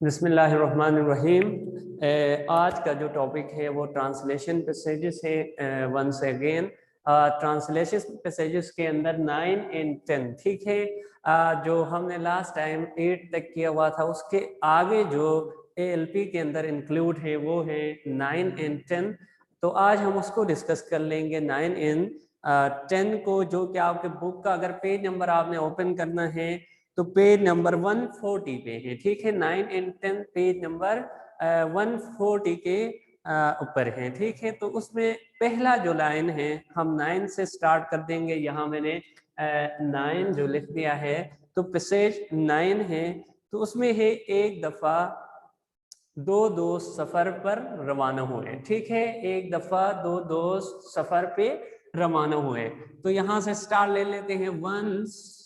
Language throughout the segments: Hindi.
बिस्मिल्लाहिर्रहमानिर्रहीम। आज का जो टॉपिक है वो ट्रांसलेशन पैसेजेस है। वंस अगेन ट्रांसलेशन पैसेजेस के अंदर 9 and 10, ठीक है। जो हमने लास्ट टाइम 8 तक किया हुआ था उसके आगे जो ALP के अंदर इंक्लूड है वो है 9 and 10। तो आज हम उसको डिस्कस कर लेंगे 9 and 10 को, जो कि आपके बुक का अगर पेज नंबर आपने ओपन करना है तो पेज नंबर 140 पे है, ठीक है। 9 and 10 पेज नंबर 140 के ऊपर है, ठीक है। तो उसमें पहला जो लाइन है हम 9 से स्टार्ट कर देंगे। यहाँ मैंने 9 जो लिख दिया है, तो पैसेज 9 है। तो उसमें है एक दफा दो दोस्त सफर पर रवाना हुए, ठीक है। एक दफा दो दोस्त सफर पे रवाना हुए। तो यहाँ से स्टार्ट ले लेते हैं वंस,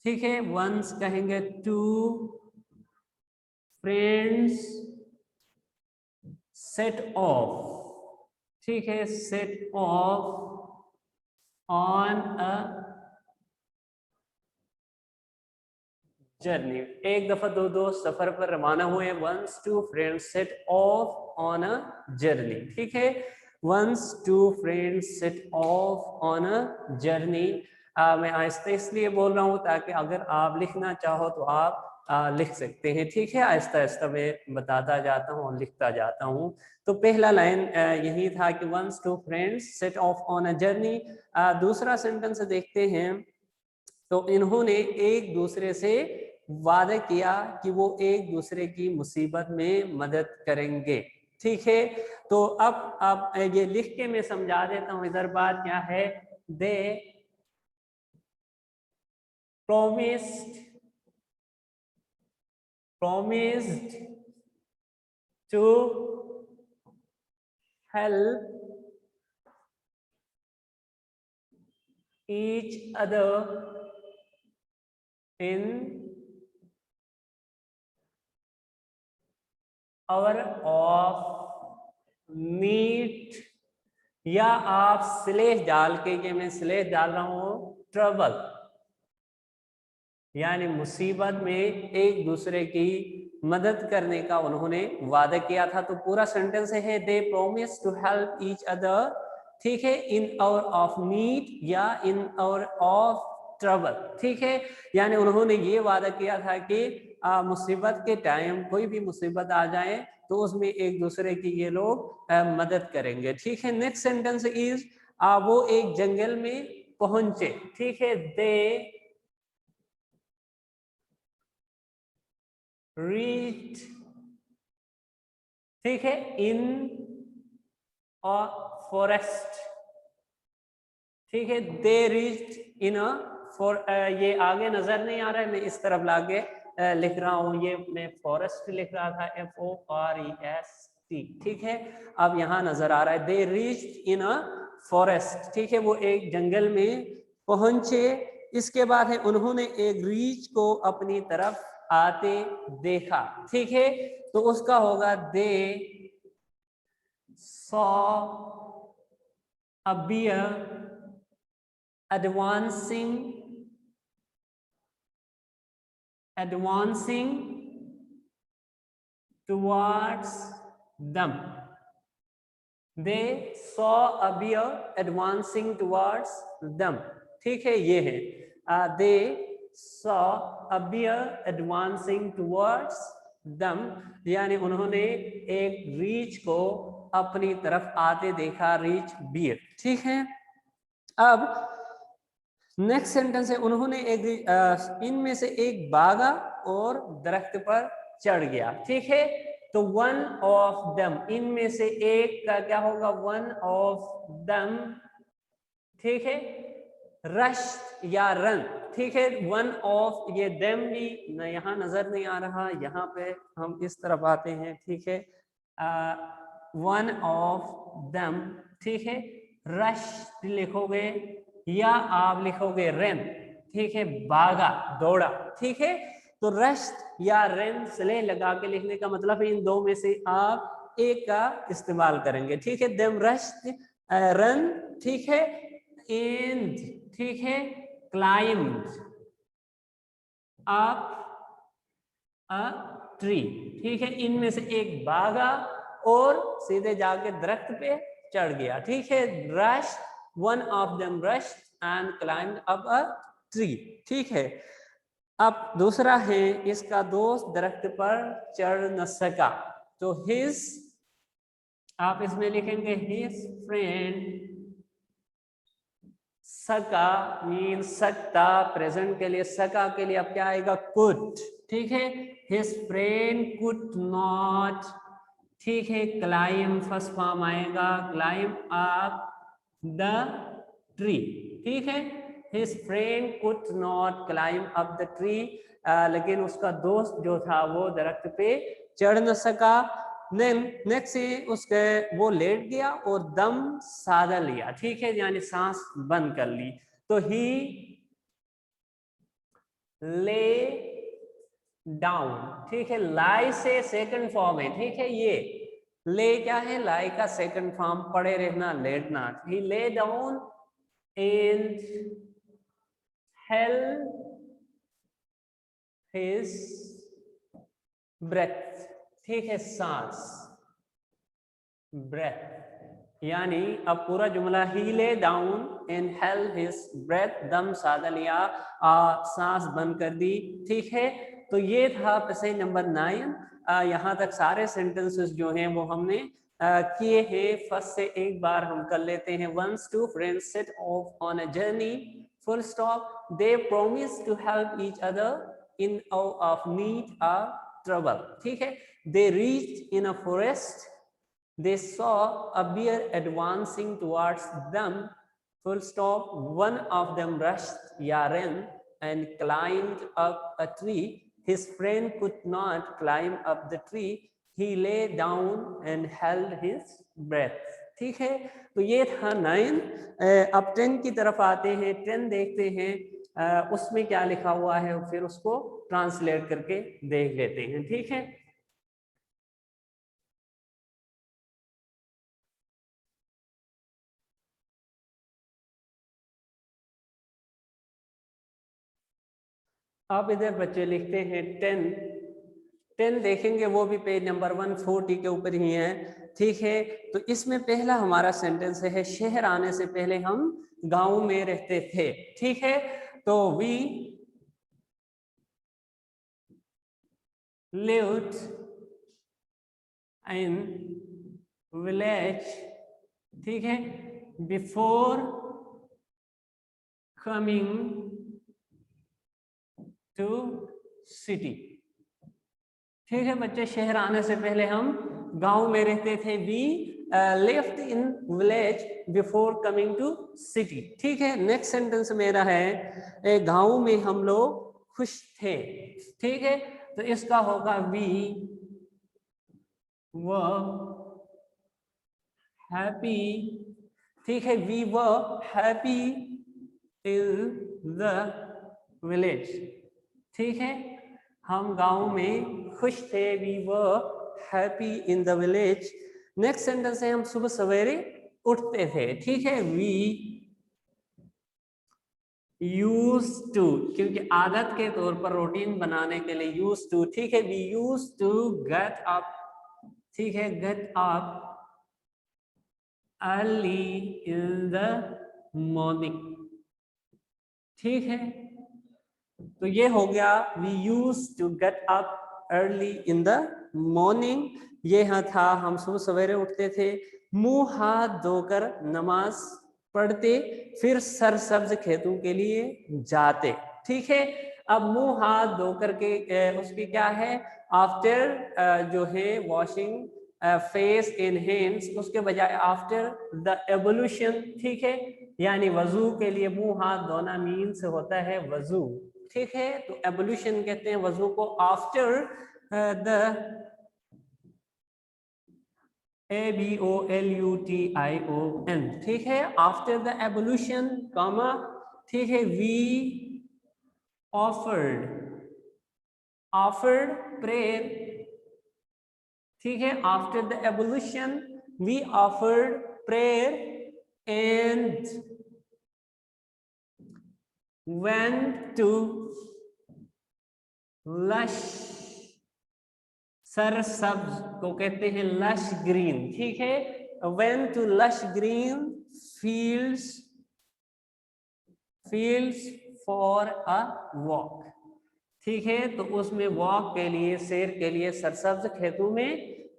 ठीक है। वंस कहेंगे टू फ्रेंड्स सेट ऑफ, ठीक है। Set off on a journey. एक दफा दो दोस्त सफर पर रवाना हुए। Once two friends set off on a journey, ठीक है। Once two friends set off on a journey. मैं आहिस्ता इसलिए बोल रहा हूँ ताकि अगर आप लिखना चाहो तो आप लिख सकते हैं, ठीक है। आहिस्ता आहिस्ता मैं बताता जाता हूँ और लिखता जाता हूँ। तो पहला लाइन यही था कि once two friends set off on a journey. दूसरा सेंटेंस देखते हैं। तो इन्होंने एक दूसरे से वादा किया कि वो एक दूसरे की मुसीबत में मदद करेंगे, ठीक है। तो अब ये लिख के मैं समझा देता हूँ इधर बात क्या है। दे promised to help each other in hour of need, या आप स्लेश डाल के, ये मैं स्लेश डाल रहा हूं, ट्रबल, यानी मुसीबत में एक दूसरे की मदद करने का उन्होंने वादा किया था। तो पूरा सेंटेंस है they promise to help each other, ठीक है, इन आवर ऑफ नीड या इन आवर ऑफ ट्रबल, ठीक है। यानी उन्होंने ये वादा किया था कि मुसीबत के टाइम कोई भी मुसीबत आ जाए तो उसमें एक दूसरे की ये लोग मदद करेंगे, ठीक है। नेक्स्ट सेंटेंस इज वो एक जंगल में पहुंचे, ठीक है। दे रीच, ठीक है, इन अ फॉरेस्ट, ठीक है। दे रीच इन अ ये आगे नजर नहीं आ रहा है, मैं इस तरफ लाके लिख रहा हूं। ये मैं फॉरेस्ट लिख रहा था, FOREST, ठीक है। अब यहां नजर आ रहा है they reach in a forest, ठीक है। वो एक जंगल में पहुंचे। इसके बाद है उन्होंने एक रीच को अपनी तरफ आते देखा, ठीक है। तो उसका होगा they saw a bear advancing towards them. They saw a bear advancing towards them, ठीक है। ये है they saw a bear advancing towards them, यानी उन्होंने एक रीछ को अपनी तरफ आते देखा, रीच बियर, ठीक है। अब नेक्स्ट सेंटेंस है उन्होंने एक इनमें से एक भागा और दरख्त पर चढ़ गया, ठीक है। तो वन ऑफ दम, इनमें से एक का क्या होगा, वन ऑफ दम, ठीक है। रश या रन, ठीक है। वन ऑफ, ये दम भी यहाँ नजर नहीं आ रहा, यहाँ पे हम इस तरफ आते हैं, ठीक है। वन ऑफ दम, ठीक है। रश लिखोगे या आप लिखोगे रन, ठीक है, भागा दौड़ा, ठीक है। तो रश या रन स्ले लगा के लिखने का मतलब है इन दो में से आप एक का इस्तेमाल करेंगे, ठीक है। देम रश रन, ठीक है। एंड, ठीक है, क्लाइम्ड अप अ ट्री। ठीक है, इनमें से एक भागा और सीधे जाके दरख्त पे चढ़ गया। ठीक है, rush, one of them rush and climb up a tree. ठीक है, अब दूसरा है, इसका दोस्त दरख्त पर चढ़ न सका, तो हिज, आप इसमें लिखेंगे हिज फ्रेंड, सका मीन सकता, प्रेजेंट के लिए सका के लिए अब क्या आएगा, कुड। ठीक है, हिज फ्रेंड कुड नॉट, ठीक है, क्लाइम फर्स्ट फॉर्म आएगा, क्लाइम अप द ट्री। ठीक है, his friend could not climb up the tree, लेकिन उसका दोस्त जो था वो दरख्त पे चढ़ न सका। नेक्स्ट उसके वो लेट गया और दम साधा लिया। ठीक है, यानी सांस बंद कर ली, तो ही ले डाउन। ठीक है, लाई से सेकंड फॉर्म है। ठीक है, ये ले क्या है, लाई का सेकंड फॉर्म, पड़े रहना, लेटना। He lay down and held his breath. ठीक है, सांस, ब्रेथ, यानी अब पूरा जुमला, he lay down and held his breath, दम साधा लिया, सांस बंद कर दी। ठीक है, तो ये था पैसेज नंबर 9। यहाँ तक सारे सेंटेंसेस जो हैं वो हमने किए हैं। फर्स्ट से एक बार हम कर लेते हैं। Once two friends set off on a journey, full stop, they promise to help each other in of need or trouble. ठीक है, they reached in a forest, they saw a bear advancing towards them, full stop, one of them rushed, ran and climbed up a tree, his friend could not climb up the tree, he lay down and held his breath। ठीक है, तो ये था 9। अब 10 की तरफ आते हैं। 10 देखते हैं उसमें क्या लिखा हुआ है, फिर उसको ट्रांसलेट करके देख लेते हैं। ठीक है, आप इधर बच्चे लिखते हैं 10। 10 देखेंगे, वो भी पेज नंबर 140 के ऊपर ही है। ठीक है, तो इसमें पहला हमारा सेंटेंस है, शहर आने से पहले हम गांव में रहते थे। ठीक है, तो वी lived in village। ठीक है, बिफोर कमिंग टू सिटी। ठीक है बच्चे, शहर आने से पहले हम गांव में रहते थे। We lived in village before coming to city. ठीक है, नेक्स्ट सेंटेंस मेरा है, गांव में हम लोग खुश थे। ठीक है, तो इसका होगा वी वर हैप्पी। ठीक है, we were happy in the village. ठीक है, हम गांव में खुश थे। We were happy in the village. Next sentence है, हम सुबह सवेरे उठते थे। ठीक है, वी यूज टू, क्योंकि आदत के तौर पर रूटीन बनाने के लिए यूज टू। ठीक है, we use to get up. ठीक है, get up early in the morning. ठीक है, तो ये हो गया, we use to get up early in the morning. ये था, हम सुबह सवेरे उठते थे, मुंह हाथ धोकर नमाज पढ़ते, फिर सरसब्ज खेतों के लिए जाते। ठीक है, अब मुंह हाथ धोकर के उसकी क्या है, आफ्टर जो है वॉशिंग फेस एंड हैंड्स, उसके बजाय आफ्टर द एवोल्यूशन। ठीक है, यानी वजू के लिए मुंह हाथ धोना मीन्स होता है वजू। ठीक है, तो एवोल्यूशन कहते हैं वजू को। After the ABOLUTION। ठीक है, आफ्टर द एवोल्यूशन कॉमा। ठीक है, वी ऑफर्ड प्रेयर। ठीक है, after the evolution we offered prayer and went to lush सरसब्ज को कहते हैं लश ग्रीन, ठीक है। Went to lush green fields for a walk, ठीक है। तो उसमें वॉक के लिए, सैर के लिए सरसब्ज खेतों में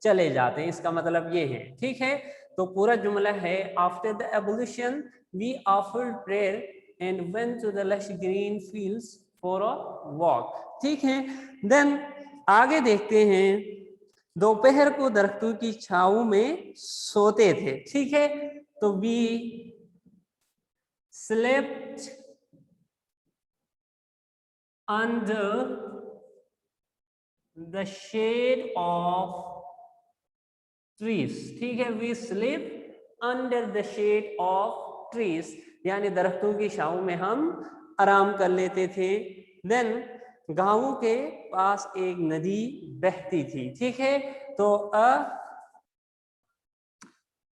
चले जाते हैं, इसका मतलब ये है, ठीक है। तो पूरा जुमला है, after the evolution we offered prayer and went to the lush green fields for a walk, ठीक है। देन आगे देखते हैं, दोपहर को दरख्तों की छांव में सोते थे, ठीक है। तो we slept under the shade of trees, ठीक है। we sleep under the shade of trees, यानी दरख्तों की छांव में हम आराम कर लेते थे। देन गांव के पास एक नदी बहती थी, ठीक है। तो अ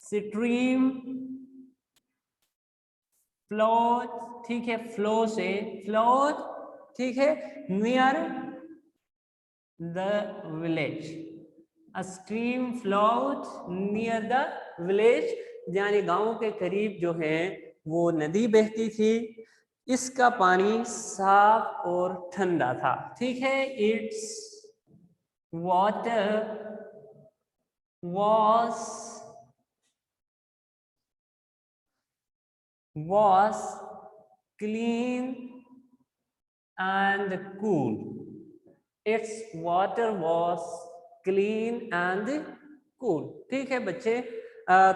स्ट्रीम फ्लोड, ठीक है, फ्लो से फ्लोड, ठीक है, near the village, a stream flowed near the village, यानी गांव के करीब जो है वो नदी बहती थी। इसका पानी साफ और ठंडा था, ठीक है। It's water was clean and cool. Its water was clean and cool, ठीक है बच्चे।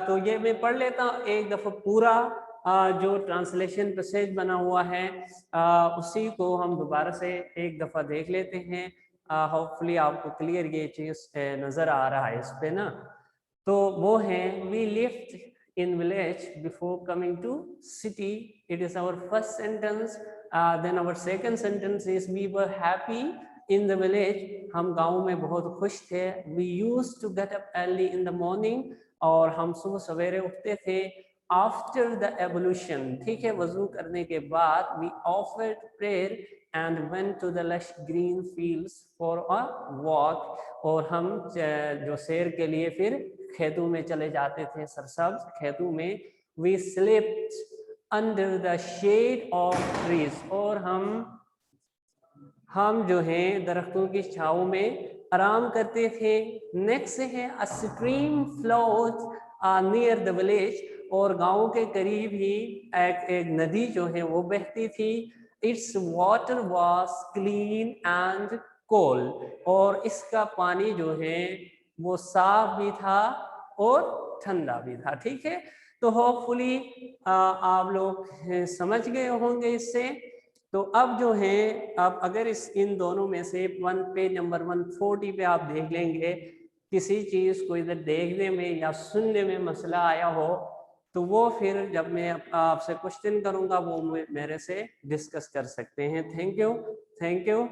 तो ये मैं पढ़ लेता हूँ एक दफा पूरा, जो ट्रांसलेशन पैसेज बना हुआ है उसी को हम दोबारा से एक दफा देख लेते हैं। होपफुली आपको क्लियर ये चीज नजर आ रहा है इस पे ना। तो वो है, we lived in village before coming to city. It is our first sentence. Then our second sentence is we were happy in the village. हम गांव में बहुत खुश थे। We used to get up early in the morning. और हम सुबह सवेरे उठते थे। After the evolution, ठीक है, वजू करने के बाद we offered prayer and went to the lush green fields for a walk. और हम जो सैर के लिए फिर खेतों में चले जाते थे, सरसब्ज खेतों में। We slept under the shade of trees. और हम जो हैं दरख्तों की छांव में आराम करते थे। नेक्स्ट है, a stream flowed near the village. और गांव के करीब ही एक नदी जो है वो बहती थी। Its water was clean and cold. और इसका पानी जो है वो साफ भी था और ठंडा भी था, ठीक है। तो होपफुली आप लोग समझ गए होंगे इससे। तो अब जो है, अब अगर इन दोनों में से पेज नंबर 140 पे आप देख लेंगे, किसी चीज को इधर देखने में या सुनने में मसला आया हो तो वो फिर जब मैं आपसे क्वेश्चन करूंगा वो मेरे से डिस्कस कर सकते हैं। Thank you.